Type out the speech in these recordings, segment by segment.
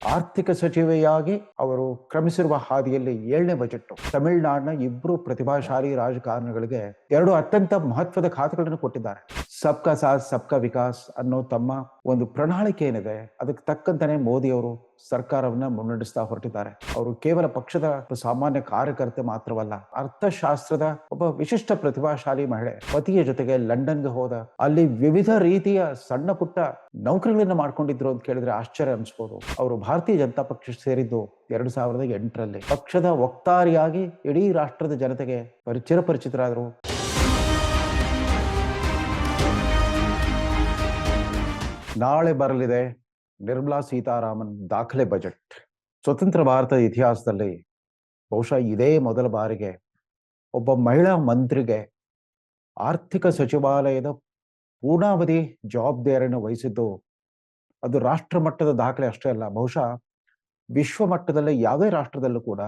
ಆರ್ಥಿಕ ಸಚಿವೆಯಾಗಿ ಅವರು ಕ್ರಮಿಸಿರುವ ಹಾದಿಯಲ್ಲಿ 7ನೇ ಬಜೆಟ್ ತಮಿಳುನಾಡಿನ ಇಬ್ಬರು ಪ್ರತಿಭಾಶಾಲಿ ರಾಜಕಾರಣಿಗಳಿಗೆ 2 ಅತ್ಯಂತ ಮಹತ್ವದ ಖಾತೆಗಳನ್ನು ಕೊಟ್ಟಿದ್ದಾರೆ. ಸಬ್ಕಾ ಸಾಥ್ ಸಬ್ಕಾ ವಿಕಾಸ್ ಅನ್ನೋ ತಮ್ಮ ಒಂದು ಪ್ರಣಾಳಿಕೆ ಏನಿದೆ ಅದಕ್ಕೆ ತಕ್ಕಂತಾನೆ ಮೋದಿ ಅವರು ಸರ್ಕಾರವನ್ನ ಮುನ್ನಡೆಸ್ತಾ ಹೊರಟಿದ್ದಾರೆ. ಅವರು ಕೇವಲ ಪಕ್ಷದ ಸಾಮಾನ್ಯ ಕಾರ್ಯಕರ್ತೆ ಮಾತ್ರವಲ್ಲ, ಅರ್ಥಶಾಸ್ತ್ರದ ಒಬ್ಬ ವಿಶಿಷ್ಟ ಪ್ರತಿಭಾಶಾಲಿ ಮಹಿಳೆ. ಪತಿಯ ಜೊತೆಗೆ ಲಂಡನ್ಗೆ ಹೋದ, ಅಲ್ಲಿ ವಿವಿಧ ರೀತಿಯ ಸಣ್ಣ ಪುಟ್ಟ ನೌಕರಿಗಳನ್ನ ಮಾಡ್ಕೊಂಡಿದ್ರು ಅಂತ ಕೇಳಿದ್ರೆ ಆಶ್ಚರ್ಯ ಅನಿಸ್ಬೋದು. ಅವರು ಭಾರತೀಯ ಜನತಾ ಪಕ್ಷ ಸೇರಿದ್ದು 2008ರಲ್ಲಿ. ಪಕ್ಷದ ವಕ್ತಾರಿಯಾಗಿ ಇಡೀ ರಾಷ್ಟ್ರದ ಜನತೆಗೆ ಚಿರಪರಿಚಿತರಾದರು. ನಾಳೆ ಬರಲಿದೆ ನಿರ್ಮಲಾ ಸೀತಾರಾಮನ್ ದಾಖಲೆ ಬಜೆಟ್. ಸ್ವತಂತ್ರ ಭಾರತದ ಇತಿಹಾಸದಲ್ಲಿ ಬಹುಶಃ ಇದೇ ಮೊದಲ ಬಾರಿಗೆ ಒಬ್ಬ ಮಹಿಳಾ ಮಂತ್ರಿಗೆ ಆರ್ಥಿಕ ಸಚಿವಾಲಯದ ಪೂರ್ಣಾವಧಿ ಜವಾಬ್ದಾರಿಯನ್ನು ವಹಿಸಿದ್ದು. ಅದು ರಾಷ್ಟ್ರ ಮಟ್ಟದ ದಾಖಲೆ ಅಷ್ಟೇ ಅಲ್ಲ, ಬಹುಶಃ ವಿಶ್ವ ಮಟ್ಟದಲ್ಲಿ ಯಾವುದೇ ರಾಷ್ಟ್ರದಲ್ಲೂ ಕೂಡ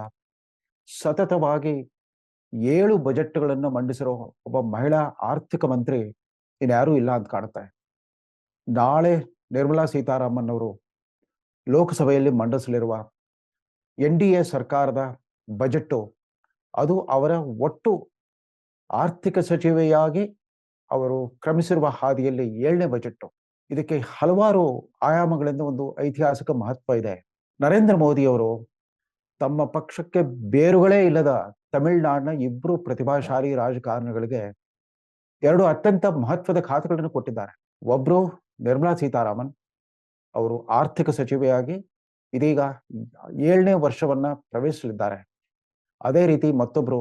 ಸತತವಾಗಿ 7 ಬಜೆಟ್ಗಳನ್ನು ಮಂಡಿಸಿರೋ ಒಬ್ಬ ಮಹಿಳಾ ಆರ್ಥಿಕ ಮಂತ್ರಿ ಇನ್ಯಾರೂ ಇಲ್ಲ ಅಂತ ಕಾಣುತ್ತೆ. ನಾಳೆ ನಿರ್ಮಲಾ ಸೀತಾರಾಮನ್ ಅವರು ಲೋಕಸಭೆಯಲ್ಲಿ ಮಂಡಿಸಲಿರುವ NDA ಸರ್ಕಾರದ ಬಜೆಟ್, ಅದು ಅವರ ಒಟ್ಟು ಆರ್ಥಿಕ ಸಚಿವೆಯಾಗಿ ಅವರು ಕ್ರಮಿಸಿರುವ ಹಾದಿಯಲ್ಲಿ 7ನೇ ಬಜೆಟ್. ಇದಕ್ಕೆ ಹಲವಾರು ಆಯಾಮಗಳಿಂದ ಒಂದು ಐತಿಹಾಸಿಕ ಮಹತ್ವ ಇದೆ. ನರೇಂದ್ರ ಮೋದಿ ಅವರು ತಮ್ಮ ಪಕ್ಷಕ್ಕೆ ಬೇರುಗಳೇ ಇಲ್ಲದ ತಮಿಳುನಾಡಿನ ಇಬ್ಬರು ಪ್ರತಿಭಾಶಾಲಿ ರಾಜಕಾರಣಿಗಳಿಗೆ 2 ಅತ್ಯಂತ ಮಹತ್ವದ ಖಾತೆಗಳನ್ನು ಕೊಟ್ಟಿದ್ದಾರೆ. ಒಬ್ರು ನಿರ್ಮಲಾ ಸೀತಾರಾಮನ್ ಅವರು ಆರ್ಥಿಕ ಸಚಿವೆಯಾಗಿ ಇದೀಗ 7ನೇ ವರ್ಷವನ್ನ ಪ್ರವೇಶಿಸಲಿದ್ದಾರೆ. ಅದೇ ರೀತಿ ಮತ್ತೊಬ್ರು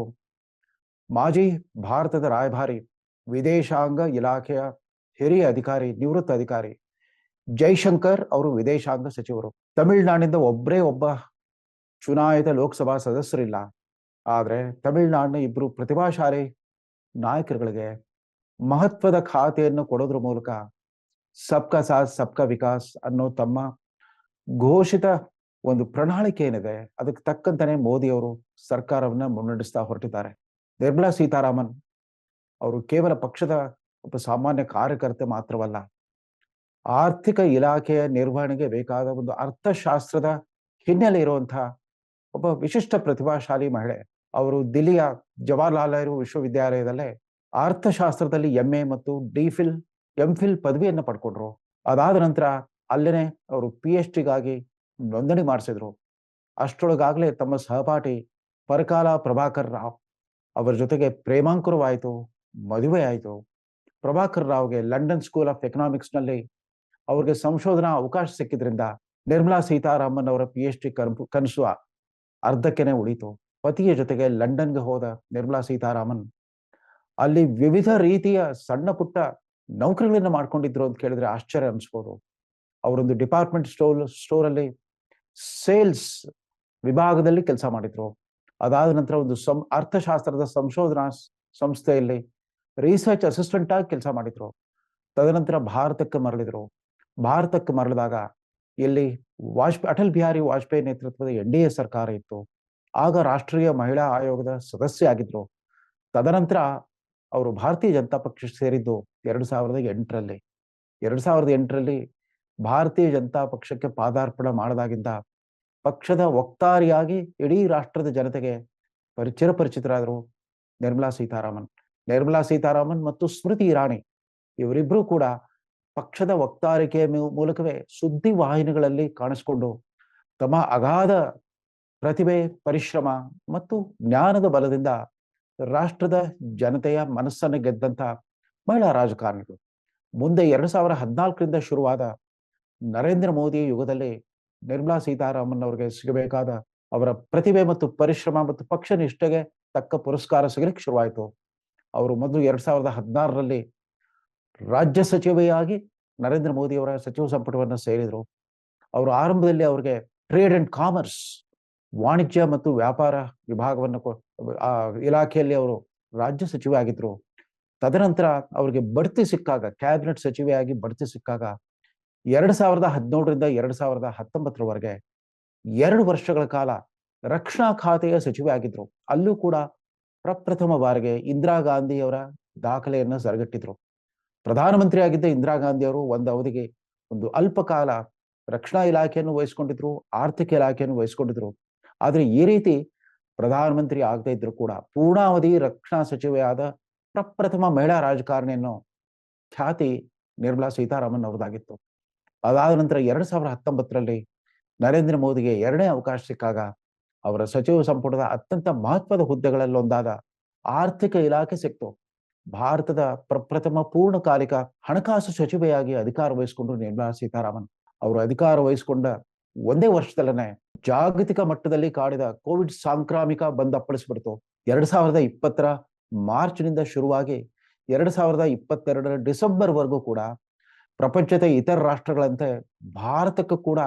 ಮಾಜಿ ಭಾರತದ ರಾಯಭಾರಿ, ವಿದೇಶಾಂಗ ಇಲಾಖೆಯ ಹಿರಿಯ ಅಧಿಕಾರಿ, ನಿವೃತ್ತ ಅಧಿಕಾರಿ ಜೈಶಂಕರ್ ಅವರು ವಿದೇಶಾಂಗ ಸಚಿವರು. ತಮಿಳುನಾಡಿನಿಂದ ಒಬ್ಬ ಚುನಾಯಿತ ಲೋಕಸಭಾ ಸದಸ್ಯರಿಲ್ಲ. ಆದ್ರೆ ತಮಿಳುನಾಡಿನ ಇಬ್ಬರು ಪ್ರತಿಭಾಶಾಲಿ ನಾಯಕರುಗಳಿಗೆ ಮಹತ್ವದ ಖಾತೆಯನ್ನು ಕೊಡೋದ್ರ ಮೂಲಕ ಸಬ್ಕಾ ಸಾಥ್ ಸಬ್ಕಾ ವಿಕಾಸ್ ಅನ್ನೋ ತಮ್ಮ ಘೋಷಿತ ಒಂದು ಪ್ರಣಾಳಿಕೆ ಏನಿದೆ ಅದಕ್ಕೆ ತಕ್ಕಂತಾನೆ ಮೋದಿ ಅವರು ಸರ್ಕಾರವನ್ನ ಮುನ್ನಡೆಸ್ತಾ ಹೊರಟಿದ್ದಾರೆ. ನಿರ್ಮಲಾ ಸೀತಾರಾಮನ್ ಅವರು ಕೇವಲ ಪಕ್ಷದ ಒಬ್ಬ ಸಾಮಾನ್ಯ ಕಾರ್ಯಕರ್ತೆ ಮಾತ್ರವಲ್ಲ, ಆರ್ಥಿಕ ಇಲಾಖೆಯ ನಿರ್ವಹಣೆಗೆ ಬೇಕಾದ ಒಂದು ಅರ್ಥಶಾಸ್ತ್ರದ ಹಿನ್ನೆಲೆ ಇರುವಂತಹ ಒಬ್ಬ ವಿಶಿಷ್ಟ ಪ್ರತಿಭಾಶಾಲಿ ಮಹಿಳೆ. ಅವರು ದಿಲ್ಲಿಯ ಜವಾಹರ್ಲಾಲ್ ನೆಹರು ವಿಶ್ವವಿದ್ಯಾಲಯದಲ್ಲೇ ಅರ್ಥಶಾಸ್ತ್ರದಲ್ಲಿ MA ಮತ್ತು MPhil ಪದವಿಯನ್ನು ಪಡ್ಕೊಂಡ್ರು. ಅದಾದ ನಂತರ ಅಲ್ಲೇನೆ ಅವರು PhDಗಾಗಿ ನೋಂದಣಿ ಮಾಡಿಸಿದ್ರು. ಅಷ್ಟರೊಳಗಾಗಲೇ ತಮ್ಮ ಸಹಪಾಠಿ ಪರಕಾಲ ಪ್ರಭಾಕರ್ ರಾವ್ ಅವರ ಜೊತೆಗೆ ಪ್ರೇಮಾಂಕುರವಾಯಿತು, ಮದುವೆ ಆಯಿತು. ಪ್ರಭಾಕರ್ ರಾವ್ಗೆ ಲಂಡನ್ ಸ್ಕೂಲ್ ಆಫ್ ಎಕನಾಮಿಕ್ಸ್ ನಲ್ಲಿ ಅವ್ರಿಗೆ ಸಂಶೋಧನಾ ಅವಕಾಶ ಸಿಕ್ಕಿದ್ರಿಂದ ನಿರ್ಮಲಾ ಸೀತಾರಾಮನ್ ಅವರ PhD ಕನಸು ಅರ್ಧಕ್ಕೆನೆ ಉಳಿತು. ಪತಿಯ ಜೊತೆಗೆ ಲಂಡನ್ಗೆ ಹೋದ ನಿರ್ಮಲಾ ಸೀತಾರಾಮನ್ ಅಲ್ಲಿ ವಿವಿಧ ರೀತಿಯ ಸಣ್ಣ ಪುಟ್ಟ ನೌಕರಿಗಳನ್ನ ಮಾಡ್ಕೊಂಡಿದ್ರು ಅಂತ ಕೇಳಿದ್ರೆ ಆಶ್ಚರ್ಯ ಅನಿಸ್ಬೋದು. ಅವರೊಂದು ಡಿಪಾರ್ಟ್ಮೆಂಟ್ ಸ್ಟೋರ್ ಅಲ್ಲಿ ಸೇಲ್ಸ್ ವಿಭಾಗದಲ್ಲಿ ಕೆಲಸ ಮಾಡಿದ್ರು. ಅದಾದ ನಂತರ ಒಂದು ಅರ್ಥಶಾಸ್ತ್ರದ ಸಂಶೋಧನಾ ಸಂಸ್ಥೆಯಲ್ಲಿ ರಿಸರ್ಚ್ ಅಸಿಸ್ಟೆಂಟ್ ಆಗಿ ಕೆಲಸ ಮಾಡಿದ್ರು. ತದನಂತರ ಭಾರತಕ್ಕೆ ಮರಳಿದಾಗ ಇಲ್ಲಿ ಅಟಲ್ ಬಿಹಾರಿ ವಾಜಪೇಯಿ ನೇತೃತ್ವದ NDA ಸರ್ಕಾರ ಇತ್ತು. ಆಗ ರಾಷ್ಟ್ರೀಯ ಮಹಿಳಾ ಆಯೋಗದ ಸದಸ್ಯ ಆಗಿದ್ರು. ತದನಂತರ ಅವರು ಭಾರತೀಯ ಜನತಾ ಪಕ್ಷ ಸೇರಿದ್ದು 2008ರಲ್ಲಿ. 2008ರಲ್ಲಿ ಭಾರತೀಯ ಜನತಾ ಪಕ್ಷಕ್ಕೆ ಪಾದಾರ್ಪಣ ಮಾಡದಾಗಿಂದ ಪಕ್ಷದ ವಕ್ತಾರಿಯಾಗಿ ಇಡೀ ರಾಷ್ಟ್ರದ ಜನತೆಗೆ ಚಿರಪರಿಚಿತರಾದರು ನಿರ್ಮಲಾ ಸೀತಾರಾಮನ್ ಮತ್ತು ಸ್ಮೃತಿ ಇರಾನಿ. ಇವರಿಬ್ರು ಕೂಡ ಪಕ್ಷದ ವಕ್ತಾರಿಕೆಯ ಮೂಲಕವೇ ಸುದ್ದಿ ವಾಹಿನಿಗಳಲ್ಲಿ ಕಾಣಿಸಿಕೊಂಡು ತಮ್ಮ ಅಗಾಧ ಪ್ರತಿಭೆ, ಪರಿಶ್ರಮ ಮತ್ತು ಜ್ಞಾನದ ಬಲದಿಂದ ರಾಷ್ಟ್ರದ ಜನತೆಯ ಮನಸ್ಸನ್ನು ಗೆದ್ದಂತ ಮಹಿಳಾ ರಾಜಕಾರಣಿಗಳು. ಮುಂದೆ 2014ರಿಂದ ಶುರುವಾದ ನರೇಂದ್ರ ಮೋದಿ ಯುಗದಲ್ಲಿ ನಿರ್ಮಲಾ ಸೀತಾರಾಮನ್ ಅವರಿಗೆ ಸಿಗಬೇಕಾದ ಅವರ ಪ್ರತಿಭೆ ಮತ್ತು ಪರಿಶ್ರಮ ಮತ್ತು ಪಕ್ಷ ನಿಷ್ಠೆಗೆ ತಕ್ಕ ಪುರಸ್ಕಾರ ಸಿಗಲಿಕ್ಕೆ ಶುರುವಾಯಿತು. ಅವರು ಮೊದಲು 2016ರಲ್ಲಿ ರಾಜ್ಯ ಸಚಿವೆಯಾಗಿ ನರೇಂದ್ರ ಮೋದಿ ಅವರ ಸಚಿವ ಸಂಪುಟವನ್ನು ಸೇರಿದರು. ಅವರು ಆರಂಭದಲ್ಲಿ ಅವರಿಗೆ ಟ್ರೇಡ್ ಅಂಡ್ ಕಾಮರ್ಸ್, ವಾಣಿಜ್ಯ ಮತ್ತು ವ್ಯಾಪಾರ ವಿಭಾಗವನ್ನು ಇಲಾಖೆಯಲ್ಲಿ ಅವರು ರಾಜ್ಯ ಸಚಿವೆ ಆಗಿದ್ರು. ತದನಂತರ ಅವರಿಗೆ ಬಡ್ತಿ ಸಿಕ್ಕಾಗ, ಕ್ಯಾಬಿನೆಟ್ ಸಚಿವೆಯಾಗಿ ಬಡ್ತಿ ಸಿಕ್ಕಾಗ 2017ರಿಂದ 2019ರವರೆಗೆ 2 ವರ್ಷಗಳ ಕಾಲ ರಕ್ಷಣಾ ಖಾತೆಯ ಸಚಿವೆ ಆಗಿದ್ರು. ಅಲ್ಲೂ ಕೂಡ ಪ್ರಪ್ರಥಮ ಬಾರಿಗೆ ಇಂದಿರಾ ಗಾಂಧಿ ಅವರ ದಾಖಲೆಯನ್ನ ಸರಿಗಟ್ಟಿದ್ರು. ಪ್ರಧಾನಮಂತ್ರಿ ಆಗಿದ್ದ ಇಂದಿರಾ ಗಾಂಧಿ ಅವರು ಒಂದು ಅವಧಿಗೆ ಒಂದು ಅಲ್ಪ ಕಾಲ ರಕ್ಷಣಾ ಇಲಾಖೆಯನ್ನು ವಹಿಸ್ಕೊಂಡಿದ್ರು, ಆರ್ಥಿಕ ಇಲಾಖೆಯನ್ನು ವಹಿಸ್ಕೊಂಡಿದ್ರು. ಆದ್ರೆ ಈ ರೀತಿ ಪ್ರಧಾನಮಂತ್ರಿ ಆಗದೇ ಇದ್ರು ಕೂಡ ಪೂರ್ಣಾವಧಿ ರಕ್ಷಣಾ ಸಚಿವೆಯಾದ ಪ್ರಪ್ರಥಮ ಮಹಿಳಾ ರಾಜಕಾರಣಿ ಅನ್ನೋ ಖ್ಯಾತಿ ನಿರ್ಮಲಾ ಸೀತಾರಾಮನ್ ಅವರದಾಗಿತ್ತು. ಅದಾದ ನಂತರ 2019ರಲ್ಲಿ ನರೇಂದ್ರ ಮೋದಿಗೆ ಎರಡನೇ ಅವಕಾಶ ಸಿಕ್ಕಾಗ ಅವರ ಸಚಿವ ಸಂಪುಟದ ಅತ್ಯಂತ ಮಹತ್ವದ ಹುದ್ದೆಗಳಲ್ಲೊಂದಾದ ಆರ್ಥಿಕ ಇಲಾಖೆ ಸಿಕ್ತು. ಭಾರತದ ಪ್ರಪ್ರಥಮ ಪೂರ್ಣಕಾಲಿಕ ಹಣಕಾಸು ಸಚಿವೆಯಾಗಿ ಅಧಿಕಾರ ವಹಿಸಿಕೊಂಡ್ರು ನಿರ್ಮಲಾ ಸೀತಾರಾಮನ್. ಅವರು ಅಧಿಕಾರ ವಹಿಸಿಕೊಂಡ ಒಂದೇ ವರ್ಷದಲ್ಲೇ ಜಾಗತಿಕ ಮಟ್ಟದಲ್ಲಿ ಕಾಡಿದ ಕೋವಿಡ್ ಸಾಂಕ್ರಾಮಿಕ ಬಂದಪ್ಪಳಿಸ್ಬಿಡ್ತು. 2020ರ ಮಾರ್ಚ್ನಿಂದ ಶುರುವಾಗಿ 2022ರ ಡಿಸೆಂಬರ್ವರೆಗೂ ಕೂಡ ಪ್ರಪಂಚದ ಇತರ ರಾಷ್ಟ್ರಗಳಂತೆ ಭಾರತಕ್ಕೂ ಕೂಡ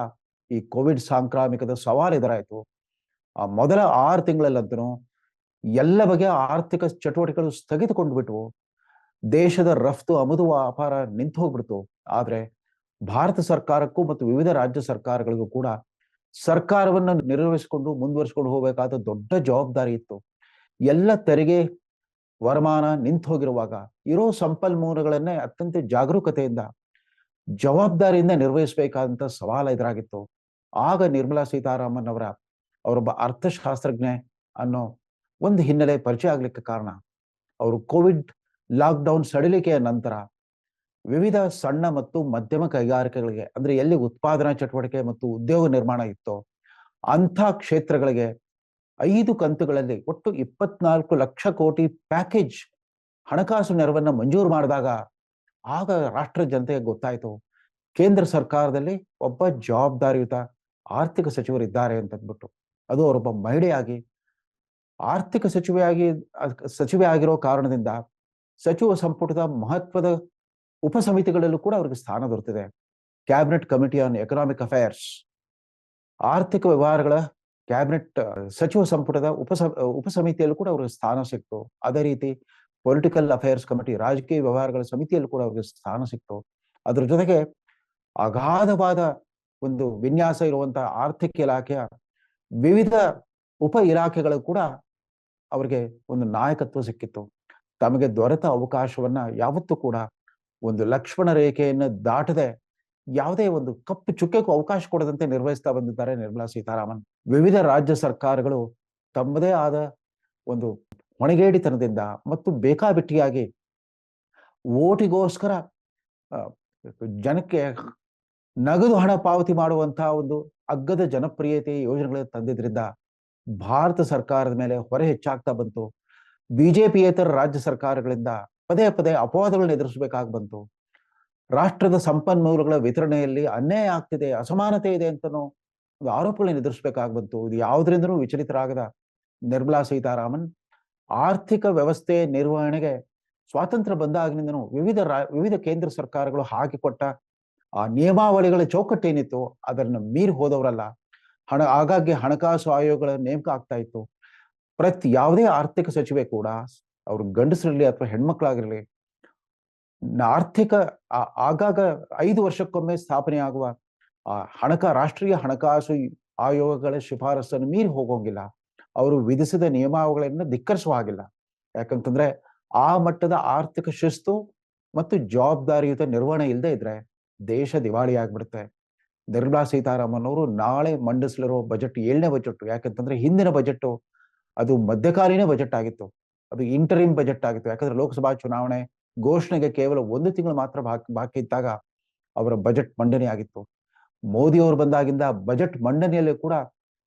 ಈ ಕೋವಿಡ್ ಸಾಂಕ್ರಾಮಿಕದ ಸವಾಲು ಎದುರಾಯಿತು. ಆ ಮೊದಲ 6 ತಿಂಗಳಲ್ಲಂತೂ ಎಲ್ಲ ಬಗೆಯ ಆರ್ಥಿಕ ಚಟುವಟಿಕೆಗಳು ಸ್ಥಗಿತಗೊಂಡ್ಬಿಟ್ವು. ದೇಶದ ರಫ್ತು ಆಮದು ವ್ಯಾಪಾರ ನಿಂತು ಹೋಗ್ಬಿಡ್ತು. ಆದ್ರೆ ಭಾರತ ಸರ್ಕಾರಕ್ಕೂ ಮತ್ತು ವಿವಿಧ ರಾಜ್ಯ ಸರ್ಕಾರಗಳಿಗೂ ಕೂಡ ಸರ್ಕಾರವನ್ನು ನಿರ್ವಹಿಸಿಕೊಂಡು ಮುಂದುವರಿಸಿಕೊಂಡು ಹೋಗಬೇಕಾದ ದೊಡ್ಡ ಜವಾಬ್ದಾರಿ ಇತ್ತು. ಎಲ್ಲ ತೆರಿಗೆ ವರಮಾನ ನಿಂತು ಹೋಗಿರುವಾಗ ಇರೋ ಸಂಪನ್ಮೂಲಗಳನ್ನೇ ಅತ್ಯಂತ ಜಾಗರೂಕತೆಯಿಂದ ಜವಾಬ್ದಾರಿಯಿಂದ ನಿರ್ವಹಿಸಬೇಕಾದಂತ ಸವಾಲು ಎದುರಾಗಿತ್ತು. ಆಗ ನಿರ್ಮಲಾ ಸೀತಾರಾಮನ್ ಅವರೊಬ್ಬ ಅರ್ಥಶಾಸ್ತ್ರಜ್ಞೆ ಅನ್ನೋ ಒಂದು ಹಿನ್ನೆಲೆ ಪರಿಚಯ ಆಗ್ಲಿಕ್ಕೆ ಕಾರಣ. ಅವರು ಕೋವಿಡ್ ಲಾಕ್ಡೌನ್ ಸಡಿಲಿಕೆಯ ನಂತರ ವಿವಿಧ ಸಣ್ಣ ಮತ್ತು ಮಧ್ಯಮ ಕೈಗಾರಿಕೆಗಳಿಗೆ, ಅಂದ್ರೆ ಎಲ್ಲಿ ಉತ್ಪಾದನಾ ಚಟುವಟಿಕೆ ಮತ್ತು ಉದ್ಯೋಗ ನಿರ್ಮಾಣ ಇತ್ತೋ ಅಂಥ ಕ್ಷೇತ್ರಗಳಿಗೆ 5 ಕಂತುಗಳಲ್ಲಿ ಒಟ್ಟು 24 ಲಕ್ಷ ಕೋಟಿ ಪ್ಯಾಕೇಜ್ ಹಣಕಾಸು ನೆರವನ್ನ ಮಂಜೂರು ಮಾಡಿದಾಗ ಆಗ ರಾಷ್ಟ್ರ ಜನತೆಗೆ ಗೊತ್ತಾಯ್ತು, ಕೇಂದ್ರ ಸರ್ಕಾರದಲ್ಲಿ ಒಬ್ಬ ಜವಾಬ್ದಾರಿಯುತ ಆರ್ಥಿಕ ಸಚಿವರಿದ್ದಾರೆ ಅಂತಂದ್ಬಿಟ್ಟು. ಅದು ಅವರೊಬ್ಬ ಮಹಿಳೆಯಾಗಿ ಆರ್ಥಿಕ ಸಚಿವೆ ಆಗಿರೋ ಕಾರಣದಿಂದ ಸಚಿವ ಸಂಪುಟದ ಮಹತ್ವದ ಉಪಸಮಿತಿಗಳಲ್ಲೂ ಕೂಡ ಅವರಿಗೆ ಸ್ಥಾನ ದೊರೆತಿದೆ. Cabinet committee on economic affairs, ಆರ್ಥಿಕ ವ್ಯವಹಾರಗಳ ಕ್ಯಾಬಿನೆಟ್ ಸಚಿವ ಸಂಪುಟದ ಉಪಸಮಿತಿಯಲ್ಲೂ ಕೂಡ ಅವರಿಗೆ ಸ್ಥಾನ ಸಿಕ್ತು. ಅದೇ ರೀತಿ ಪೊಲಿಟಿಕಲ್ ಅಫೇರ್ಸ್ ಕಮಿಟಿ, ರಾಜಕೀಯ ವ್ಯವಹಾರಗಳ ಸಮಿತಿಯಲ್ಲೂ ಕೂಡ ಅವರಿಗೆ ಸ್ಥಾನ ಸಿಕ್ತು. ಅದ್ರ ಜೊತೆಗೆ ಅಗಾಧವಾದ ಒಂದು ವಿನ್ಯಾಸ ಇರುವಂತಹ ಆರ್ಥಿಕ ಇಲಾಖೆಯ ವಿವಿಧ ಉಪ ಇಲಾಖೆಗಳು ಕೂಡ ಅವರಿಗೆ ಒಂದು ನಾಯಕತ್ವ ಸಿಕ್ಕಿತ್ತು. ತಮಗೆ ದೊರೆತ ಅವಕಾಶವನ್ನ ಯಾವತ್ತೂ ಕೂಡ ಒಂದು ಲಕ್ಷ್ಮಣ ರೇಖೆಯನ್ನು ದಾಟದೆ ಯಾವುದೇ ಒಂದು ಕಪ್ಪು ಚುಕ್ಕೆಗೂ ಅವಕಾಶ ಕೊಡದಂತೆ ನಿರ್ವಹಿಸ್ತಾ ಬಂದಿದ್ದಾರೆ ನಿರ್ಮಲಾ ಸೀತಾರಾಮನ್. ವಿವಿಧ ರಾಜ್ಯ ಸರ್ಕಾರಗಳು ತಮ್ಮದೇ ಆದ ಒಂದು ಹೊಣೆಗೇಡಿತನದಿಂದ ಮತ್ತು ಬೇಕಾಬಿಟ್ಟಿಯಾಗಿ ಓಟಿಗೋಸ್ಕರ ಜನಕ್ಕೆ ನಗದು ಹಣ ಪಾವತಿ ಮಾಡುವಂತಹ ಒಂದು ಅಗ್ಗದ ಜನಪ್ರಿಯತೆ ಯೋಜನೆಗಳನ್ನು ತಂದಿದ್ರಿಂದ ಭಾರತ ಸರ್ಕಾರದ ಮೇಲೆ ಹೊರೆ ಹೆಚ್ಚಾಗ್ತಾ ಬಂತು. ಬಿಜೆಪಿಯೇತರ ರಾಜ್ಯ ಸರ್ಕಾರಗಳಿಂದ ಪದೇ ಪದೇ ಅಪವಾದಗಳನ್ನು ಎದುರಿಸಬೇಕಾಗಿ ಬಂತು. ರಾಷ್ಟ್ರದ ಸಂಪನ್ಮೂಲಗಳ ವಿತರಣೆಯಲ್ಲಿ ಅನ್ಯಾಯ ಆಗ್ತಿದೆ, ಅಸಮಾನತೆ ಇದೆ ಅಂತನೋ ಒಂದು ಆರೋಪಗಳನ್ನು ಎದುರಿಸಬೇಕಾಗಿ ಬಂತು. ಇದು ಯಾವುದರಿಂದನೂ ವಿಚಲಿತರಾಗದ ನಿರ್ಮಲಾ ಸೀತಾರಾಮನ್ ಆರ್ಥಿಕ ವ್ಯವಸ್ಥೆ ನಿರ್ವಹಣೆಗೆ ಸ್ವಾತಂತ್ರ್ಯ ಬಂದಾಗಿನಿಂದನೂ ವಿವಿಧ ಕೇಂದ್ರ ಸರ್ಕಾರಗಳು ಹಾಕಿಕೊಟ್ಟ ಆ ನಿಯಮಾವಳಿಗಳ ಚೌಕಟ್ಟೇನಿತ್ತು ಅದನ್ನು ಮೀರಿ ಹೋದವರಲ್ಲ. ಆಗಾಗ್ಗೆ ಹಣಕಾಸು ಆಯೋಗಗಳ ನೇಮಕ ಆಗ್ತಾ ಇತ್ತು. ಯಾವುದೇ ಆರ್ಥಿಕ ಸಚಿವೆ ಕೂಡ ಅವ್ರು ಗಂಡಸರಲ್ಲಿ ಅಥವಾ ಹೆಣ್ಮಕ್ಳಾಗಿರ್ಲಿ ಆಗಾಗ 5 ವರ್ಷಕ್ಕೊಮ್ಮೆ ಸ್ಥಾಪನೆ ಆಗುವ ರಾಷ್ಟ್ರೀಯ ಹಣಕಾಸು ಆಯೋಗಗಳ ಶಿಫಾರಸನ್ನು ಮೀರಿ ಹೋಗೋಂಗಿಲ್ಲ. ಅವರು ವಿಧಿಸಿದ ನಿಯಮಾವಳಿಗಳನ್ನು ಧಿಕ್ಕರಿಸುವ ಹಾಗಿಲ್ಲ. ಯಾಕಂತಂದ್ರೆ ಆ ಮಟ್ಟದ ಆರ್ಥಿಕ ಶಿಸ್ತು ಮತ್ತು ಜವಾಬ್ದಾರಿಯುತ ನಿರ್ವಹಣೆ ಇಲ್ಲದೆ ಇದ್ರೆ ದೇಶ ದಿವಾಳಿ ಆಗ್ಬಿಡುತ್ತೆ. ನಿರ್ಮಲಾ ಸೀತಾರಾಮನ್ ಅವರು ನಾಳೆ ಮಂಡಿಸಲಿರೋ ಬಜೆಟ್ 7ನೇ ಬಜೆಟ್. ಯಾಕಂತಂದ್ರೆ ಹಿಂದಿನ ಬಜೆಟ್ ಅದು ಮಧ್ಯಕಾಲೀನ ಬಜೆಟ್ ಆಗಿತ್ತು, ಅದು ಇಂಟರಿಮ್ ಬಜೆಟ್ ಆಗಿತ್ತು. ಯಾಕಂದ್ರೆ ಲೋಕಸಭಾ ಚುನಾವಣೆ ಘೋಷಣೆಗೆ ಕೇವಲ 1 ತಿಂಗಳು ಮಾತ್ರ ಬಾಕಿ ಇದ್ದಾಗ ಅವರ ಬಜೆಟ್ ಮಂಡನೆ ಆಗಿತ್ತು. ಮೋದಿ ಅವರು ಬಂದಾಗಿಂದ ಬಜೆಟ್ ಮಂಡನೆಯಲ್ಲಿ ಕೂಡ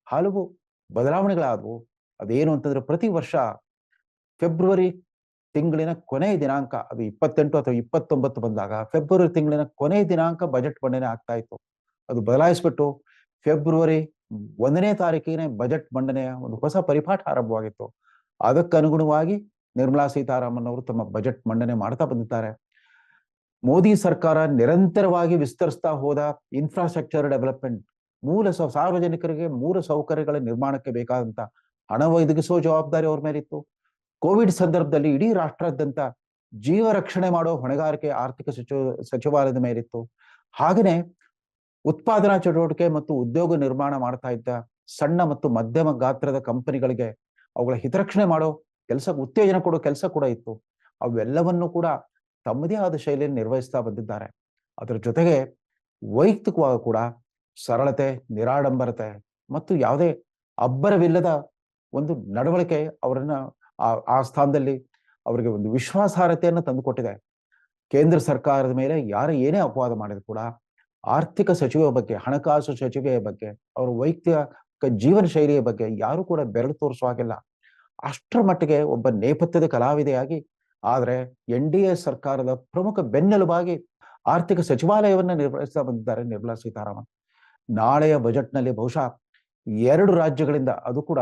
ಹಲವು ಬದಲಾವಣೆಗಳಾದವು. ಅದೇನು ಅಂತಂದ್ರೆ ಪ್ರತಿ ವರ್ಷ ಫೆಬ್ರವರಿ ತಿಂಗಳಿನ ಕೊನೆಯ ದಿನಾಂಕ, ಅದು 28 ಅಥವಾ 29 ಬಂದಾಗ ಫೆಬ್ರವರಿ ತಿಂಗಳಿನ ಕೊನೆಯ ದಿನಾಂಕ ಬಜೆಟ್ ಮಂಡನೆ ಆಗ್ತಾ ಇತ್ತು. ಅದು ಬದಲಾಯಿಸ್ಬಿಟ್ಟು ಫೆಬ್ರವರಿ 1ನೇ ತಾರೀಕಿಗೆ ಬಜೆಟ್ ಮಂಡನೆಯ ಒಂದು ಹೊಸ ಪರಿಪಾಠ ಆರಂಭವಾಗಿತ್ತು. ಅದಕ್ಕನುಗುಣವಾಗಿ ನಿರ್ಮಲಾ ಸೀತಾರಾಮನ್ ಅವರು ತಮ್ಮ ಬಜೆಟ್ ಮಂಡನೆ ಮಾಡ್ತಾ ಬಂದಿದ್ದಾರೆ. ಮೋದಿ ಸರ್ಕಾರ ನಿರಂತರವಾಗಿ ವಿಸ್ತರಿಸ್ತಾ ಹೋದ ಇನ್ಫ್ರಾಸ್ಟ್ರಕ್ಚರ್ ಡೆವಲಪ್ಮೆಂಟ್, ಸಾರ್ವಜನಿಕರಿಗೆ ಮೂಲ ಸೌಕರ್ಯಗಳ ನಿರ್ಮಾಣಕ್ಕೆ ಬೇಕಾದಂತ ಹಣ ಒದಗಿಸುವ ಜವಾಬ್ದಾರಿ ಅವ್ರ ಮೇಲಿತ್ತು. ಕೋವಿಡ್ ಸಂದರ್ಭದಲ್ಲಿ ಇಡೀ ರಾಷ್ಟ್ರಾದ್ಯಂತ ಜೀವ ರಕ್ಷಣೆ ಮಾಡೋ ಹೊಣೆಗಾರಿಕೆ ಆರ್ಥಿಕ ಸಚಿವಾಲಯದ ಮೇಲಿತ್ತು. ಹಾಗೆಯೇ ಉತ್ಪಾದನಾ ಚಟುವಟಿಕೆ ಮತ್ತು ಉದ್ಯೋಗ ನಿರ್ಮಾಣ ಮಾಡ್ತಾ ಇದ್ದ ಸಣ್ಣ ಮತ್ತು ಮಧ್ಯಮ ಗಾತ್ರದ ಕಂಪನಿಗಳಿಗೆ ಅವುಗಳ ಹಿತರಕ್ಷಣೆ ಮಾಡೋ ಕೆಲಸ, ಉತ್ತೇಜನ ಕೊಡೋ ಕೆಲಸ ಕೂಡ ಇತ್ತು. ಅವೆಲ್ಲವನ್ನು ಕೂಡ ತಮ್ಮದೇ ಆದ ಶೈಲಿಯಲ್ಲಿ ನಿರ್ವಹಿಸ್ತಾ ಬಂದಿದ್ದಾರೆ. ಅದರ ಜೊತೆಗೆ ವೈಯಕ್ತಿಕವಾಗಿ ಕೂಡ ಸರಳತೆ, ನಿರಾಡಂಬರತೆ ಮತ್ತು ಯಾವುದೇ ಅಬ್ಬರವಿಲ್ಲದ ಒಂದು ನಡವಳಿಕೆ ಅವರನ್ನ ಆ ಸ್ಥಾನದಲ್ಲಿ ಅವರಿಗೆ ಒಂದು ವಿಶ್ವಾಸಾರ್ಹತೆಯನ್ನು ತಂದುಕೊಟ್ಟಿದೆ. ಕೇಂದ್ರ ಸರ್ಕಾರದ ಮೇಲೆ ಯಾರು ಏನೇ ಅಪವಾದ ಮಾಡಿದ್ರು ಕೂಡ ಆರ್ಥಿಕ ಸಚಿವೆಯ ಬಗ್ಗೆ, ಹಣಕಾಸು ಸಚಿವೆಯ ಬಗ್ಗೆ, ಅವರ ವೈಯಕ್ತಿಕ ಜೀವನ ಶೈಲಿಯ ಬಗ್ಗೆ ಯಾರು ಕೂಡ ಬೆರಳು ತೋರಿಸುವ ಹಾಗಿಲ್ಲ. ಅಷ್ಟರ ಮಟ್ಟಿಗೆ ಒಬ್ಬ ನೇಪಥ್ಯದ ಕಲಾವಿದೆಯಾಗಿ, ಆದರೆ NDA ಸರ್ಕಾರದ ಪ್ರಮುಖ ಬೆನ್ನೆಲುಬಾಗಿ ಆರ್ಥಿಕ ಸಚಿವಾಲಯವನ್ನ ನಿರ್ವಹಿಸ್ತಾ ಬಂದಿದ್ದಾರೆ ನಿರ್ಮಲಾ ಸೀತಾರಾಮನ್. ನಾಳೆಯ ಬಜೆಟ್ನಲ್ಲಿ ಬಹುಶಃ 2 ರಾಜ್ಯಗಳಿಂದ, ಅದು ಕೂಡ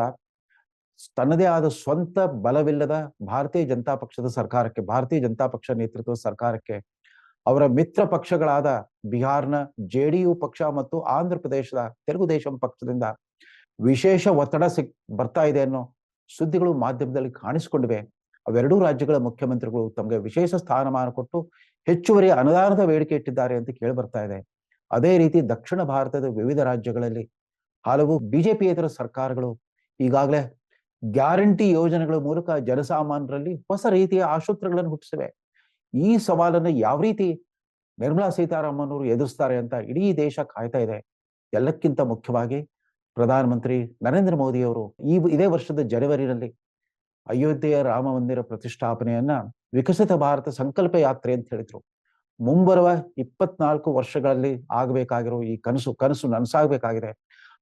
ತನ್ನದೇ ಆದ ಸ್ವಂತ ಬಲವಿಲ್ಲದ ಭಾರತೀಯ ಜನತಾ ಪಕ್ಷದ ಸರ್ಕಾರಕ್ಕೆ, ಭಾರತೀಯ ಜನತಾ ಪಕ್ಷ ನೇತೃತ್ವದ ಸರ್ಕಾರಕ್ಕೆ ಅವರ ಮಿತ್ರ ಪಕ್ಷಗಳಾದ ಬಿಹಾರ್ನ JDU ಪಕ್ಷ ಮತ್ತು ಆಂಧ್ರ ಪ್ರದೇಶದ ತೆಲುಗುದೇಶಂ ಪಕ್ಷದಿಂದ ವಿಶೇಷ ಒತ್ತಡ ಬರ್ತಾ ಇದೆ ಅನ್ನೋ ಸುದ್ದಿಗಳು ಮಾಧ್ಯಮದಲ್ಲಿ ಕಾಣಿಸಿಕೊಂಡಿವೆ. ಅವೆರಡೂ ರಾಜ್ಯಗಳ ಮುಖ್ಯಮಂತ್ರಿಗಳು ತಮಗೆ ವಿಶೇಷ ಸ್ಥಾನಮಾನ ಕೊಟ್ಟು ಹೆಚ್ಚುವರಿ ಅನುದಾನದ ಬೇಡಿಕೆ ಇಟ್ಟಿದ್ದಾರೆ ಅಂತ ಕೇಳಿ ಬರ್ತಾ ಇದೆ. ಅದೇ ರೀತಿ ದಕ್ಷಿಣ ಭಾರತದ ವಿವಿಧ ರಾಜ್ಯಗಳಲ್ಲಿ ಹಲವು ಬಿಜೆಪಿಯೇತರ ಸರ್ಕಾರಗಳು ಈಗಾಗಲೇ ಗ್ಯಾರಂಟಿ ಯೋಜನೆಗಳ ಮೂಲಕ ಜನಸಾಮಾನ್ಯರಲ್ಲಿ ಹೊಸ ರೀತಿಯ ಆಶೋತ್ತರಗಳನ್ನು ಹುಟ್ಟಿಸಿವೆ. ಈ ಸವಾಲನ್ನು ಯಾವ ರೀತಿ ನಿರ್ಮಲಾ ಸೀತಾರಾಮನ್ ಅವರು ಎದುರಿಸ್ತಾರೆ ಅಂತ ಇಡೀ ದೇಶ ಕಾಯ್ತಾ ಇದೆ. ಎಲ್ಲಕ್ಕಿಂತ ಮುಖ್ಯವಾಗಿ ಪ್ರಧಾನಮಂತ್ರಿ ನರೇಂದ್ರ ಮೋದಿ ಅವರು ಇದೇ ವರ್ಷದ ಜನವರಿನಲ್ಲಿ ಅಯೋಧ್ಯೆಯ ರಾಮ ಮಂದಿರ ಪ್ರತಿಷ್ಠಾಪನೆಯನ್ನ ವಿಕಸಿತ ಭಾರತ ಸಂಕಲ್ಪ ಯಾತ್ರೆ ಅಂತ ಹೇಳಿದ್ರು. ಮುಂಬರುವ 24 ವರ್ಷಗಳಲ್ಲಿ ಆಗಬೇಕಾಗಿರೋ ಈ ಕನಸು ನನಸಾಗಬೇಕಾಗಿದೆ.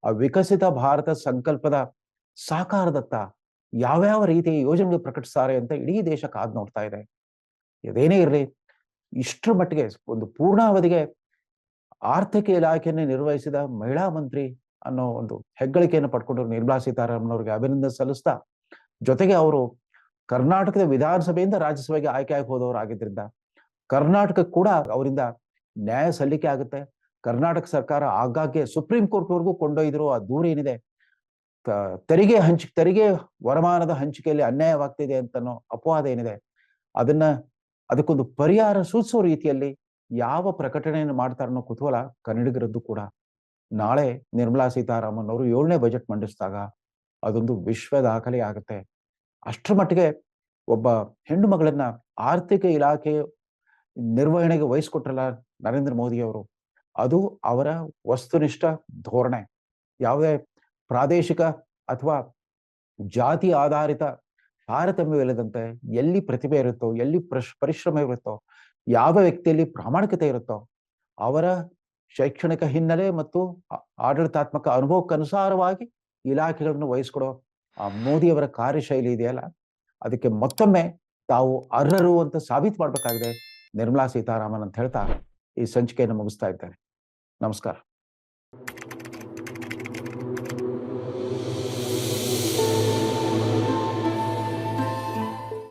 ಆ ವಿಕಸಿತ ಭಾರತ ಸಂಕಲ್ಪದ ಸಾಕಾರದತ್ತ ಯಾವ್ಯಾವ ರೀತಿಯ ಯೋಜನೆಗಳು ಪ್ರಕಟಿಸ್ತಾರೆ ಅಂತ ಇಡೀ ದೇಶ ಕಾದು ನೋಡ್ತಾ ಇದೆ. ಇದೇನೇ ಇರಲಿ, ಇಷ್ಟರ ಮಟ್ಟಿಗೆ ಒಂದು ಪೂರ್ಣಾವಧಿಗೆ ಆರ್ಥಿಕ ಇಲಾಖೆಯನ್ನು ನಿರ್ವಹಿಸಿದ ಮಹಿಳಾ ಮಂತ್ರಿ ಅನ್ನೋ ಒಂದು ಹೆಗ್ಗಳಿಕೆಯನ್ನು ಪಡ್ಕೊಂಡು ನಿರ್ಮಲಾ ಸೀತಾರಾಮನ್ ಅವರಿಗೆ ಅಭಿನಂದನೆ ಸಲ್ಲಿಸ್ತಾ, ಜೊತೆಗೆ ಅವರು ಕರ್ನಾಟಕದ ವಿಧಾನಸಭೆಯಿಂದ ರಾಜ್ಯಸಭೆಗೆ ಆಯ್ಕೆಯಾಗಿ ಹೋದವರಾಗಿದ್ದರಿಂದ ಕರ್ನಾಟಕಕ್ಕೆ ಕೂಡ ಅವರಿಂದ ನ್ಯಾಯ ಸಲ್ಲಿಕೆ ಆಗುತ್ತೆ. ಕರ್ನಾಟಕ ಸರ್ಕಾರ ಆಗಾಗ್ಗೆ ಸುಪ್ರೀಂ ಕೋರ್ಟ್ವರೆಗೂ ಕೊಂಡೊಯ್ದಿರೋ ಆ ದೂರ ಏನಿದೆ, ತೆರಿಗೆ ವರಮಾನದ ಹಂಚಿಕೆಯಲ್ಲಿ ಅನ್ಯಾಯವಾಗ್ತಿದೆ ಅಂತನೋ ಅಪವಾದ ಏನಿದೆ, ಅದಕ್ಕೊಂದು ಪರಿಹಾರ ಸೂಚಿಸೋ ರೀತಿಯಲ್ಲಿ ಯಾವ ಪ್ರಕಟಣೆಯನ್ನು ಮಾಡ್ತಾರೆ ಅನ್ನೋ ಕುತೂಹಲ ಕನ್ನಡಿಗರದ್ದು ಕೂಡ. ನಾಳೆ ನಿರ್ಮಲಾ ಸೀತಾರಾಮನ್ ಅವರು 7ನೇ ಬಜೆಟ್ ಮಂಡಿಸಿದಾಗ ಅದೊಂದು ವಿಶ್ವ ದಾಖಲೆ ಆಗುತ್ತೆ. ಅಷ್ಟರ ಮಟ್ಟಿಗೆ ಒಬ್ಬ ಹೆಣ್ಣು ಮಗಳನ್ನ ಆರ್ಥಿಕ ಇಲಾಖೆ ನಿರ್ವಹಣೆಗೆ ವಹಿಸ್ಕೊಟ್ರಲ್ಲ ನರೇಂದ್ರ ಮೋದಿ ಅವರು, ಅದು ಅವರ ವಸ್ತುನಿಷ್ಠ ಧೋರಣೆ. ಯಾವುದೇ ಪ್ರಾದೇಶಿಕ ಅಥವಾ ಜಾತಿ ಆಧಾರಿತ ತಾರತಮ್ಯವಿಲ್ಲದಂತೆ ಎಲ್ಲಿ ಪ್ರತಿಭೆ ಇರುತ್ತೋ, ಎಲ್ಲಿ ಪರಿಶ್ರಮ ಇರುತ್ತೋ, ಯಾವ ವ್ಯಕ್ತಿಯಲ್ಲಿ ಪ್ರಾಮಾಣಿಕತೆ ಇರುತ್ತೋ ಅವರ ಶೈಕ್ಷಣಿಕ ಹಿನ್ನೆಲೆ ಮತ್ತು ಆಡಳಿತಾತ್ಮಕ ಅನುಭವಕ್ಕನುಸಾರವಾಗಿ ಇಲಾಖೆಗಳನ್ನು ವಹಿಸ್ಕೊಡೋ ಆ ಮೋದಿಯವರ ಕಾರ್ಯಶೈಲಿ ಇದೆಯಲ್ಲ, ಅದಕ್ಕೆ ಮತ್ತೊಮ್ಮೆ ತಾವು ಅರ್ಹರು ಅಂತ ಸಾಬೀತು ಮಾಡಬೇಕಾಗಿದೆ ನಿರ್ಮಲಾ ಸೀತಾರಾಮನ್ ಅಂತ ಹೇಳ್ತಾ ಈ ಸಂಚಿಕೆಯನ್ನು ಮುಗಿಸ್ತಾ ಇದ್ದೇನೆ. ನಮಸ್ಕಾರ.